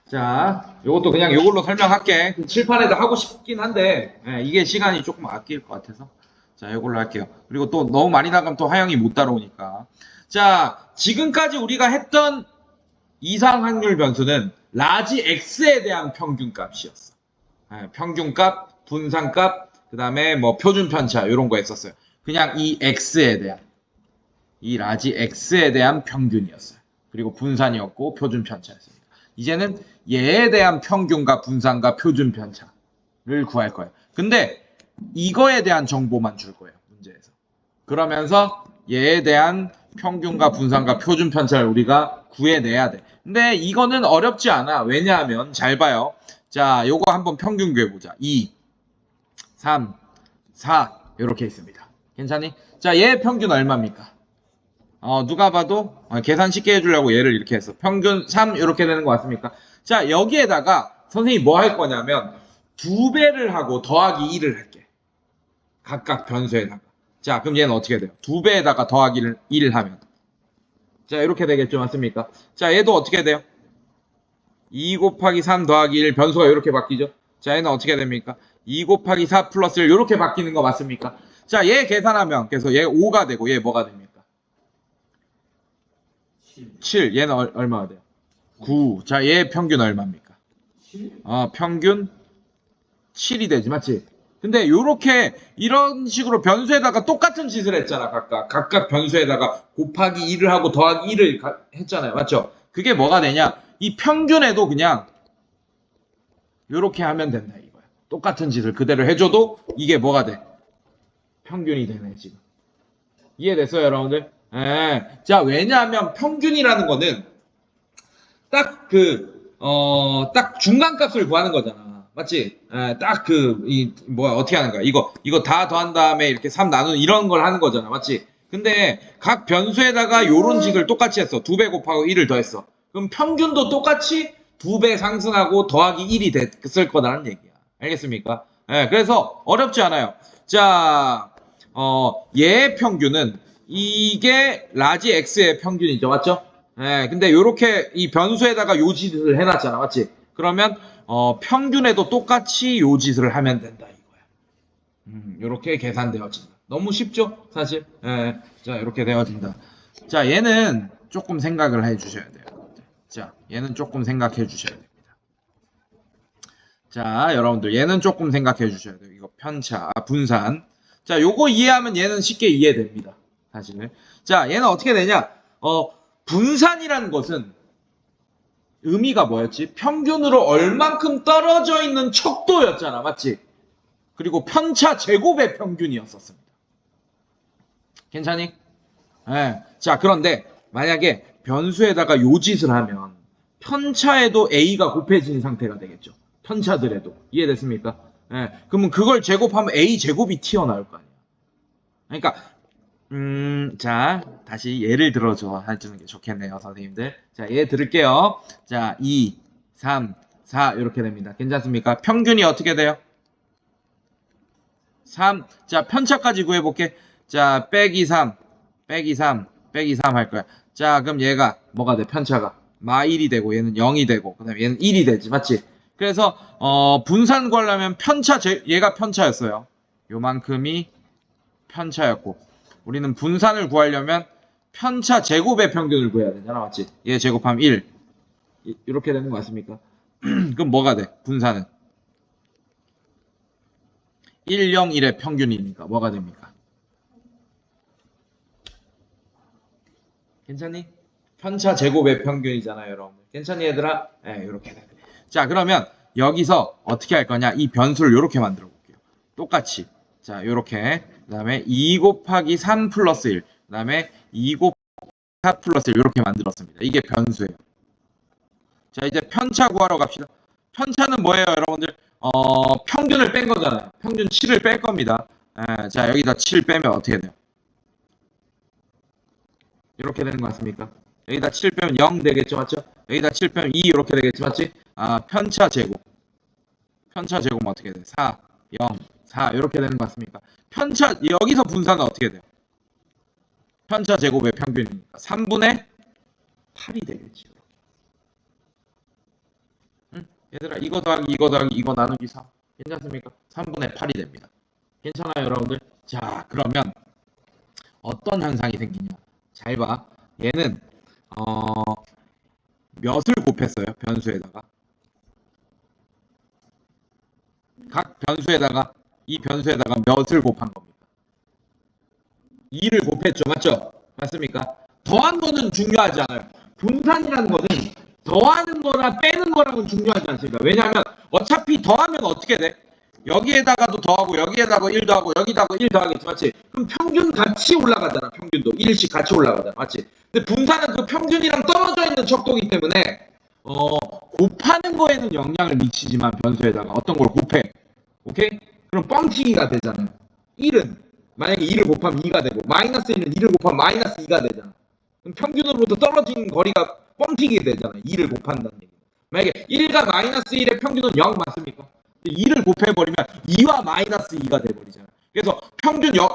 자, 요것도 그냥 요걸로 설명할게. 칠판에다 하고 싶긴 한데, 이게 시간이 조금 아낄 것 같아서. 자, 요걸로 할게요. 그리고 또 너무 많이 나가면 또 하영이 못 따라오니까. 자, 지금까지 우리가 했던 이상 확률 변수는 라지 X에 대한 평균값이었어. 평균값, 분산값, 그 다음에 뭐 표준 편차, 요런 거 했었어요. 그냥 이 X에 대한, 이 라지 X에 대한 평균이었어요. 그리고 분산이었고 표준 편차였습니다. 이제는 얘에 대한 평균과 분산과 표준 편차를 구할 거예요. 근데 이거에 대한 정보만 줄 거예요. 문제에서. 그러면서 얘에 대한 평균과 분산과 표준 편차를 우리가 구해내야 돼. 근데 이거는 어렵지 않아. 왜냐하면 잘 봐요. 자, 요거 한번 평균 구해보자. 2, 3, 4 이렇게 있습니다. 괜찮니? 자, 얘 평균 얼마입니까? 누가 봐도 계산 쉽게 해주려고 얘를 이렇게 했어. 평균 3 이렇게 되는 거 맞습니까? 자, 여기에다가 선생님이 뭐 할 거냐면 2배를 하고 더하기 1을 할게. 각각 변수에다가. 자, 그럼 얘는 어떻게 돼요? 2배에다가 더하기 1을 하면. 자, 이렇게 되겠죠. 맞습니까? 자, 얘도 어떻게 돼요? 2 곱하기 3 더하기 1 변수가 이렇게 바뀌죠. 자, 얘는 어떻게 됩니까? 2 곱하기 4 플러스 1 이렇게 바뀌는 거 맞습니까? 자, 얘 계산하면 그래서 얘 5가 되고 얘 뭐가 됩니까? 7. 얘는 얼마가 돼요? 9. 자, 얘 평균 얼마입니까? 평균 7이 되지, 맞지? 근데 요렇게 이런 식으로 변수에다가 똑같은 짓을 했잖아, 각각 변수에다가 곱하기 1을 하고 더하기 1을 했잖아요, 맞죠? 그게 뭐가 되냐? 이 평균에도 그냥 요렇게 하면 된다 이거야. 똑같은 짓을 그대로 해줘도 이게 뭐가 돼? 평균이 되네, 지금. 이해됐어요, 여러분들? 자, 왜냐하면 평균이라는 거는 딱 중간값을 구하는 거잖아. 맞지? 어떻게 하는 거야? 이거 다 더한 다음에 이렇게 3 나누는 이런 걸 하는 거잖아. 맞지? 근데 각 변수에다가 요런 식을 똑같이 했어. 2배 곱하고 1을 더했어. 그럼 평균도 똑같이 2배 상승하고 더하기 1이 됐을 거다라는 얘기야. 알겠습니까? 그래서 어렵지 않아요. 자, 얘의 평균은 이게 라지 X의 평균이죠. 맞죠? 근데 요렇게 이 변수에다가 요 짓을 해놨잖아. 맞지? 그러면 평균에도 똑같이 요 짓을 하면 된다 이거야. 요렇게 계산되어진다. 너무 쉽죠? 사실. 자, 이렇게 되어진다. 자, 얘는 조금 생각을 해 주셔야 돼요. 자, 얘는 조금 생각해 주셔야 됩니다. 자, 여러분들 얘는 조금 생각해 주셔야 돼요. 이거 편차, 분산. 자, 요거 이해하면 얘는 쉽게 이해됩니다. 사실. 자, 얘는 어떻게 되냐? 분산이라는 것은 의미가 뭐였지? 평균으로 얼만큼 떨어져 있는 척도였잖아. 맞지? 그리고 편차 제곱의 평균이었었습니다. 괜찮니? 자, 그런데 만약에 변수에다가 요 짓을 하면 편차에도 A가 곱해진 상태가 되겠죠. 편차들에도. 이해됐습니까? 그러면 그걸 제곱하면 A 제곱이 튀어나올 거 아니야. 그러니까 자, 다시 예를 들어줘 해주는 게 좋겠네요, 선생님들. 자, 예 들을게요. 자, 2, 3, 4 이렇게 됩니다. 괜찮습니까? 평균이 어떻게 돼요? 3. 자, 편차까지 구해볼게. 자, 빼기 3, 빼기 3, 빼기 3 할 거야. 자, 그럼 얘가 뭐가 돼? 편차가 마 1이 되고 얘는 0이 되고 그다음에 얘는 1이 되지, 맞지? 그래서 분산 구하려면 얘가 편차였어요. 요만큼이 편차였고 우리는 분산을 구하려면 편차 제곱의 평균을 구해야 되잖아, 맞지? 얘 제곱하면 1 이렇게 되는 거 맞습니까? 그럼 뭐가 돼? 분산은 1, 0, 1의 평균이니까 뭐가 됩니까? 괜찮니? 편차 제곱의 평균이잖아요, 여러분. 괜찮니, 얘들아? 이렇게 돼. 자, 그러면 여기서 어떻게 할 거냐? 이 변수를 이렇게 만들어 볼게요. 똑같이. 자, 이렇게. 그 다음에 2 곱하기 3 플러스 1. 그 다음에 2 곱하기 4 플러스 1. 이렇게 만들었습니다. 이게 변수예요. 자, 이제 편차 구하러 갑시다. 편차는 뭐예요, 여러분들? 평균을 뺀 거잖아요. 평균 7을 뺄 겁니다. 자, 여기다 7 빼면 어떻게 돼요? 이렇게 되는 거 같습니까? 여기다 7 빼면 0 되겠죠, 맞죠? 여기다 7 빼면 2 이렇게 되겠지, 맞지? 편차 제곱. 편차 제곱은 어떻게 돼? 4, 0, 4 이렇게 되는 거 같습니까? 여기서 분산은 어떻게 돼요? 편차 제곱의 평균이니까 3분의 8이 되겠죠. 얘들아, 이거 더하기 이거 더하기 이거 나누기 3. 괜찮습니까? 3분의 8이 됩니다. 괜찮아요, 여러분들? 자, 그러면 어떤 현상이 생기냐? 잘 봐. 얘는 몇을 곱했어요? 변수에다가. 각 변수에다가 이 변수에다가 몇을 곱한 겁니다. 2를 곱했죠. 맞죠? 맞습니까? 더한 거는 중요하지 않아요. 분산이라는 거는 더하는 거나 빼는 거랑은 중요하지 않습니다. 왜냐하면 어차피 더하면 어떻게 돼? 여기에다가도 더하고 여기에다가 1 더하고 여기다가 1 더하겠지. 맞지? 그럼 평균 같이 올라가잖아. 평균도 1씩 같이 올라가잖아. 맞지? 근데 분산은 그 평균이랑 떨어져 있는 척도이기 때문에 곱하는 거에는 영향을 미치지만 변수에다가 어떤 걸 곱해. 오케이? 그럼 뻥튀기가 되잖아요. 1은 만약에 2를 곱하면 2가 되고 마이너스 1은 2를 곱하면 마이너스 2가 되잖아. 그럼 평균으로부터 떨어진 거리가 뻥튀기 되잖아요. 2를 곱한다는 얘기. 만약에 1과 마이너스 1의 평균은 0 맞습니까? 2를 곱해버리면 2와 마이너스 2가 돼버리잖아요. 그래서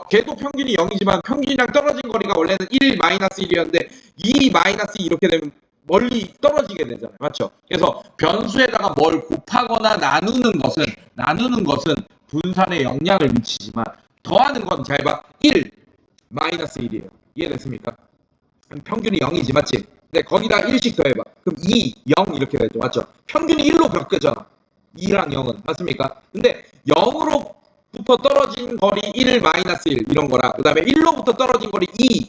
걔도 평균이 0이지만 평균이랑 떨어진 거리가 원래는 1 마이너스 1이었는데 2 마이너스 2 이렇게 되면 멀리 떨어지게 되잖아요. 맞죠? 그래서 변수에다가 뭘 곱하거나 나누는 것은 분산에 영향을 미치지만 더하는 건 잘 봐. 1 마이너스 1이에요. 이해됐습니까? 평균이 0이지 맞지? 근데 거기다 1씩 더해봐. 그럼 2, 0 이렇게 되죠. 맞죠? 평균이 1로 바뀌잖아. 2랑 0은 맞습니까? 근데 0으로부터 떨어진 거리 1 마이너스 1 이런 거랑 그 다음에 1로부터 떨어진 거리 2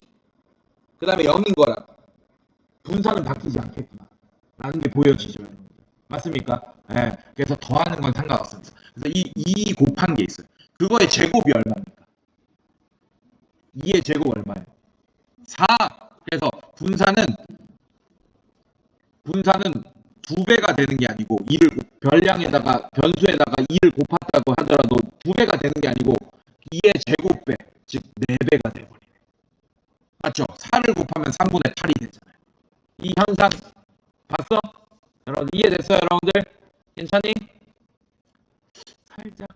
그 다음에 0인 거랑 분산은 바뀌지 않겠구나 라는 게 보여지죠. 맞습니까? 네, 그래서 더하는 건 상관없습니다. 그래서 이 곱한 게 있어요. 그거의 제곱이 얼마입니까? 2의 제곱 얼마예요? 4. 그래서 분산은 2배가 되는 게 아니고 별량에다가 변수에다가 2를 곱했다고 하더라도 2배가 되는 게 아니고 2의 제곱배, 즉 4배가 돼버리네. 맞죠? 4를 곱하면 3분의 8이 되잖아요. 이 현상 봤어? 여러분 이해됐어요, 여러분들? 괜찮니? 살짝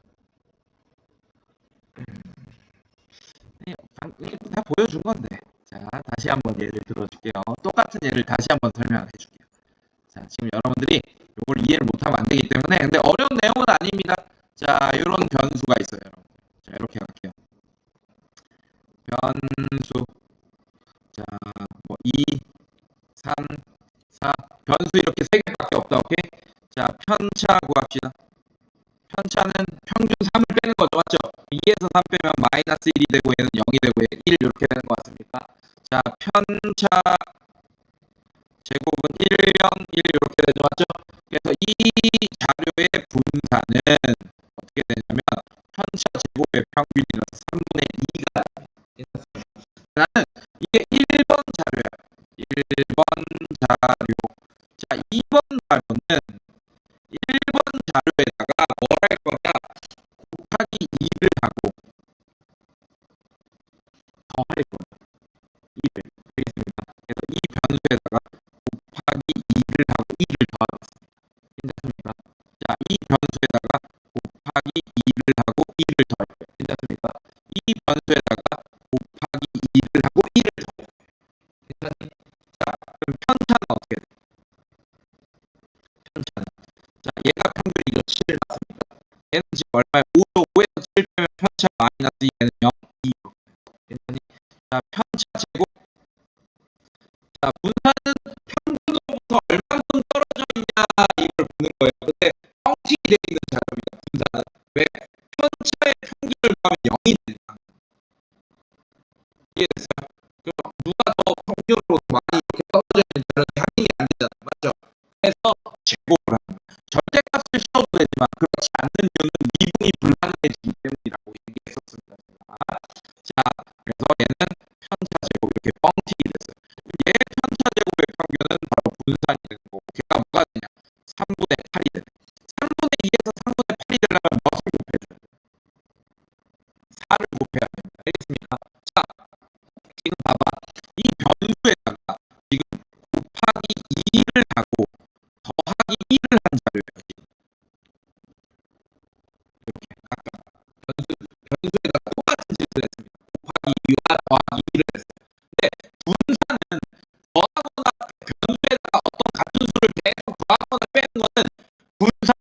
다 보여준 건데. 자, 다시 한번 예를 들어줄게요. 똑같은 예를 다시 한번 설명해 줄게요. 자, 지금 여러분들이 이걸 이해를 못하면 안 되기 때문에 근데 어려운 내용은 아닙니다. 자, 이런 변수가 있어요, 여러분. 자, 이렇게 갈게요. 변수. 자, 뭐 2, 3, 4. 변수 이렇게 3개밖에 없다. 오케이? 자, 편차 구합시다. 편차는 평균 3을 빼는 거죠. 맞죠? 2에서 3 빼면 마이너스 1이 되고 얘는 0이 되고 1 이렇게 되는 것 같습니까? 자, 편차 제곱은 1, 0, 1 이렇게 되죠. 맞죠? 그래서 이 자료의 분산은 어떻게 되냐면 편차 제곱의 평균이라서 3분의 2가 나는 이게 1번 자료야. 1번 자료. 자, 2번 자료는 1번 자료에다가 뭘 할 거냐? 곱하기 2를 하고 더할 거야. 2를. 알겠습니까? 그래서 이 변수에다가 곱하기 2를 하고 2를 더하겠습니다. 괜찮습니까? 자, 이 변수에다가 곱하기 2를 하고 2를 더할 거예요. 괜찮습니까? 이 변수에다가 곱하기 2를 하고 1을 더할 거예요. 괜찮니? 자, 그럼 편차는 어떻게 돼? 편차는. 자, 얘가 평균이죠. 7 맞습니까? 얘는 지금 얼마야? 5죠. 5에서 7 빼면 편차 마이너스 2, 얘는 0, 2. 괜찮니? 자, 편차 제곱. 자, 분산은 평균으로부터 얼만큼 떨어져 있냐 이걸 보는 거예요. 근데 뻥튀기 되어 있는 자료입니다. 분산은. 왜? 편차의 평균을 구하면 0이 되니까. 이해됐어요? 그럼 누가 더 평균으로 많이 이렇게 떨어져 있는 자료는 확인이 안 되잖아요. 맞죠? 그래서 제곱을 합니다. 절대값을 씌워도 되지만 그렇지 않는 이유는 미분이 불가능해지기 때문이라고 얘기했었습니다. 자, 그래서 얘는 편차 제곱 이렇게 뻥튀기 됐어요. 얘 편차 제곱의 평균은 바로 분산이 되는 거고 걔가 뭐가 되냐? 3분의 8이 되네. 3분의 2에서 3분의 8이 되려면 몇을 곱해줘야 돼? 4를 곱해야 됩니다. 알겠습니까? 자, 지금 봐봐. 이 변수에다가 지금 곱하기 2를 하고 더하기 1을 한 자료예요. 이렇게 아까 변수에다가 똑같은 짓을 했습니다. 곱하기 2와 더하기 1을 했어요. 근데 분산은 더하거나 변수에다가 어떤 같은 수를 계속 더하거나 빼는 거는 분산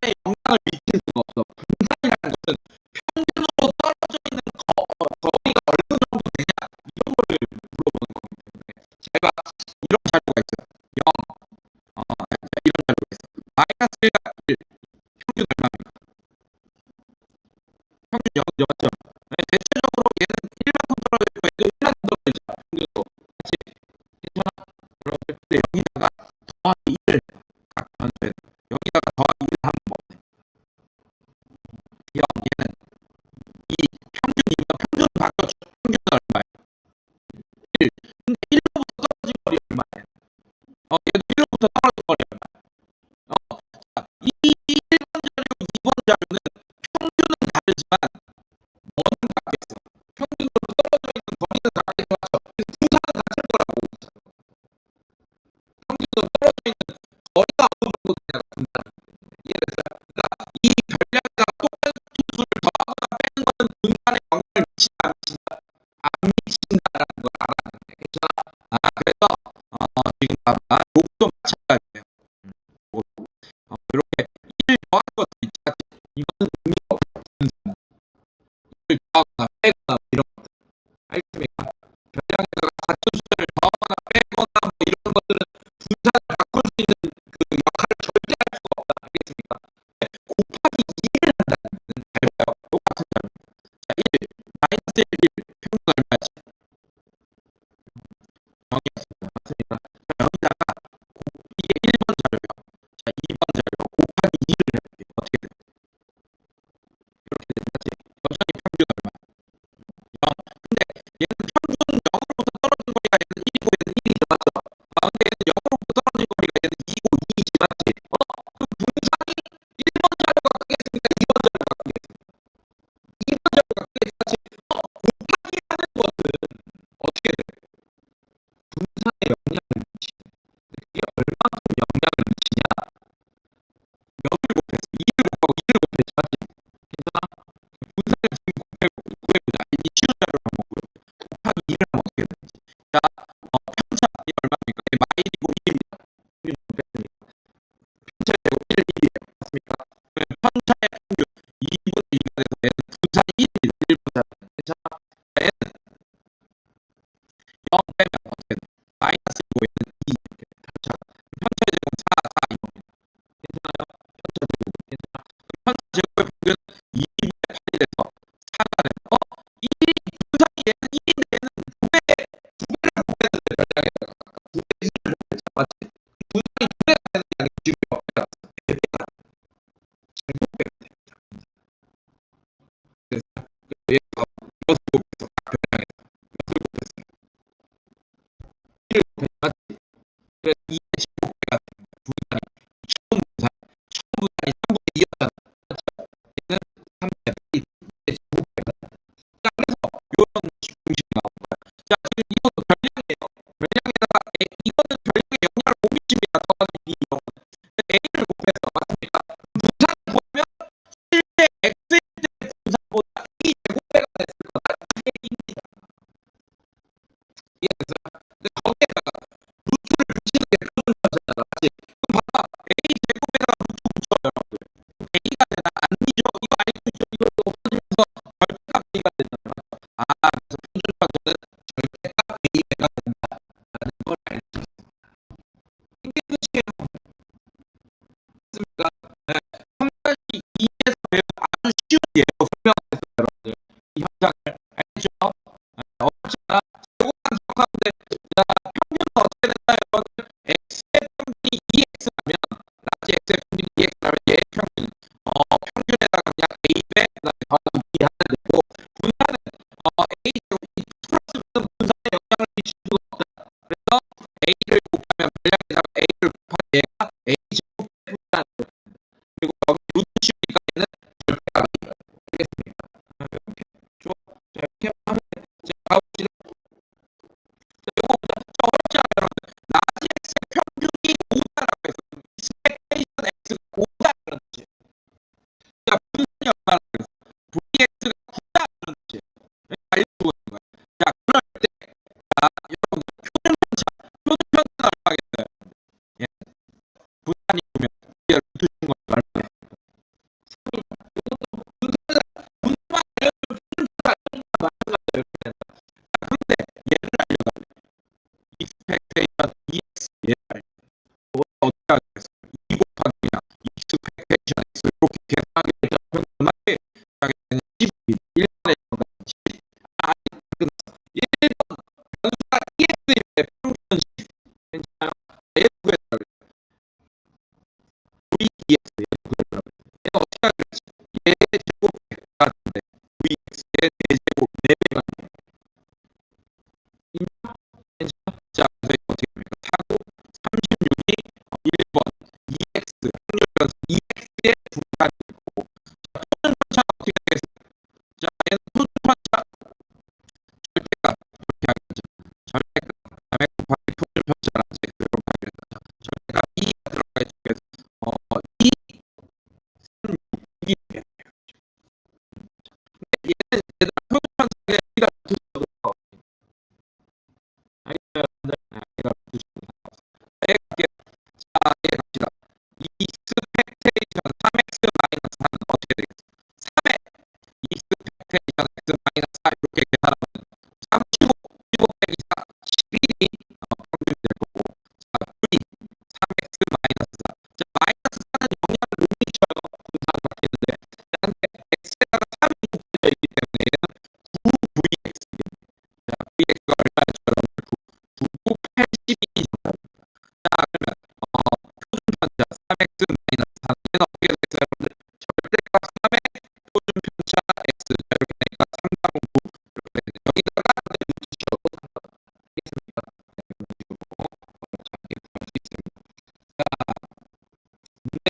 여기다가 더하기 1 하면 뭐 돼? 0, 얘는 2, 평균이면 평균 바꿔줘. 평균은 얼마야? 1. 근데 1로부터 떨어진 거리 얼마야? 얘도 1로부터 떨어진 거리 얼마야? 자, 이 1번 자료, 2번 자료는 평균은 다르지만 뭐는 같겠어? 평균으로 떨어져 있는 거리는 같겠죠. 그래서 분산은 같을 거라고. 평균으로 떨어져 있는 거리가 어느 정도 되냐가 분산. 이해됐어요? 그러니까 이 별량에다가 똑같은 수를 더하거나 빼는 거는 분산에 영향을 미친다, 안 미친다? 안 미친다라는 걸 알아야 돼. 괜찮아? 그래서 지금 봐봐. 요것도 마찬가지예요. 이렇게 1 더하는 것도 있지. 이거는 의미가 없어. 분산. 1 더하거나 빼거나 뭐 이런 것들. 알겠습니까? 별량에다가 같은 숫자를 더하거나 빼거나 뭐 이런 것들은 분산을 바꿀 수 있는 그 역할을 절대 할 수가 없다. 알겠습니까? 네, 곱하기 2를 한다는 거는 잘 봐요. 똑같은 자료. 자, 1, 마이너스 1, 평균 얼마지? 0이었습니다. 맞습니까? 자, 여기다가 이게 1번 자료요. 자, 2번 자료 곱하기 2를 해볼게요. 어떻게 돼? 이렇게 되는 거지. 여전히 평균 얼마? 0. 근데 얘는 평균 0으로부터 떨어진 거리가 얘는 1이고 얘는 1이지, 맞죠? 근데 얘는 0으로부터 떨어진 거리가 얘는 2고 2이지, 맞지? 그럼 분산이 1번 자료가 크겠습니까? 2번 자료가 크겠습니까? 2번 자료가 크겠지, 맞지? 곱하기 하는 것은 어떻게 돼? 분산에 영향을 미치는. 그게 얼마만큼 영향을 미치냐? 몇을 곱했어? 2를 곱하고 2를 곱했지, 맞지? 괜찮아? 분산을 지금 구해보자. 이 쉬운 자료를 한번 구해보자. 곱하기 2를 하면 어떻게 되는지. 자, 편차, 이 얼마입니까? 이 마일이고 1입니다. 1을 뺐으니까. 편차 제곱 1, 1이에요. 맞습니까? 그러면 편차의 평균 2분의 2가 돼서 얘는 분산이 1입니다. 1분 자료. 괜찮아? 자, 얘는 0 빼면 어떻게 돼? 마이너스이고 얘는 2 이렇게 돼. 편차가. 편차의 제곱은 4, 4 이겁니다. 괜찮아요? 편차 제곱은. 괜찮아? 편차 제곱의 평균은 2분의 8이 돼서 4가 돼서 1이 분산이 얘는 1인데 얘는 2배를 곱해야 돼. 별량에다가 2배 1을 곱했잖아. 맞지? 분산이 2배가 되는 양이 지금 몇 배가 됐어? 4배가 제곱배가 됩니다. 그래서 얘가 몇을 곱했어? 별량에다가 몇을 곱했어요? 1을 곱했지, 맞지? 그래서 2의 제곱배가 됩니다. 분산이 처음 분산이 3분의 2였잖아. 맞죠? 얘는 3분의 2의 제곱배가 됩니다. 자, 그래서 이런 공식이 나온 거야. 자, 지금 이것도 별량이에요. 별량에다가 이거는 별량에 영향을 못 미칩니다. 더하기 B 이런 거는. A를 곱해서, 맞습니까? 분산을 보면 실제 X일 때 분산보다 A 제곱배가 됐을 거다. 이게 A입니다. 이해됐어요? 근데 거기에다가 루트를 붙이는 게 큰 문제잖아. 맞지? 그럼 봐봐. A 제곱에다가 루트 붙여, 여러분들. A가 되나? 아니죠. 이거 아니죠. 이거 없어지면서 절대값 A가 되잖아요. 맞죠? 그래서 표준값은 절대값 A가 된다라는 걸 알죠. 이게 끝이에요. 맞습니까? 네. 3-2에서 배운 아주 쉬운 예로 설명했어요, 여러분들. 이 현상을 알죠? 어렵지 않아? 요거만 기억하면 돼. 자, 평균은 어떻게 된다, 여러분들? x의 평균이 2x라면, 라지 x의 평균이 2x라면 얘의 평균은 평균에다가 그냥 a배 그다음에 더하기 b 하면 되고, 분산은 a 제곱이 플러스는 분산에 영향을 미칠 수가 없다. 그래서 a를 곱하면 별량에다가 a를 곱하면 얘가 a 제곱 분산을 그리고 여기 루트 씌우니까 얘는 절대값이 되겠습니까? 이렇게 좋아. 자, 이렇게 하면 돼. 자, 가봅시다. 자, 요거 보자. 자, 어렵지 않아요, 여러분. 라지 x의 평균이 5다라고 했어. 익스펙테이션 x가 5다 그런 뜻이에요. 자, 분산이 얼마나 그랬어? BS